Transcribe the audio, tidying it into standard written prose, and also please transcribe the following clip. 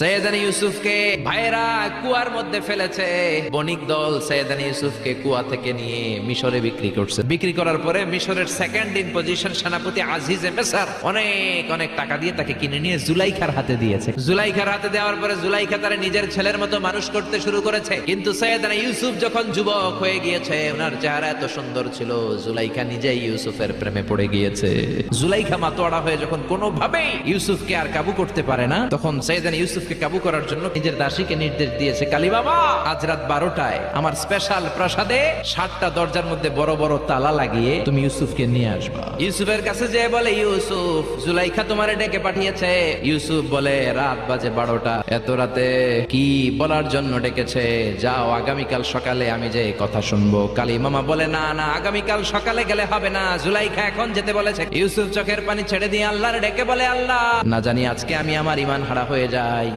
সৈয়দানা ইউসুফকে ভাইরা কুয়ার মধ্যে ফেলেছে। বণিক দল সৈয়দানা ইউসুফকে কুয়া থেকে নিয়ে মিশরে বিক্রি করছে। বিক্রি করার পরে মিশরের সেকেন্ড ইন পজিশন সেনাপতি আজিজে মিসর অনেক অনেক টাকা দিয়ে তাকে কিনে নিয়ে জুলাইখার হাতে দিয়েছে। জুলাইখার হাতে দেওয়ার পরে জুলাইখা তার নিজের ছেলের মতো মানুষ করতে শুরু করেছে। কিন্তু সৈয়দানা ইউসুফ যখন যুবক হয়ে গিয়েছে, ওনার চেহারা এত সুন্দর ছিল, জুলাইখা নিজেই ইউসুফের প্রেমে পড়ে গিয়েছে। জুলাইখা মাতোয়ারা হয়ে যখন কোনোভাবেই ইউসুফকে আর কাবু করতে পারে না, তখন সৈয়দানা ইউসুফ কাবু করার জন্য নিজের দাসীকে নির্দেশ দিয়েছে, কালী বাবা আজ রাত 12টায় আমার স্পেশাল প্রাসাদে 7টা দরজার মধ্যে বড় বড় তালা লাগিয়ে তুমি ইউসুফকে নিয়ে আসবা। ইউসুফের কাছে যে বলে, ইউসুফ জুলাইখা তোমারে ডেকে পাঠিয়েছে। ইউসুফ বলে, রাত বাজে 12টা, এত রাতে কি বলার জন্য ডেকেছে? যাও, আগামীকাল সকালে আমি যে কথা শুনবো। কালী মামা বলে, না না, আগামীকাল সকালে গেলে হবে না, জুলাইখা এখন যেতে বলেছে। ইউসুফ চোখের পানি ছেড়ে দিয়ে আল্লাহর ডেকে বলে, আল্লাহ না জানি আজকে আমি আমার ঈমান হারা হয়ে যাই।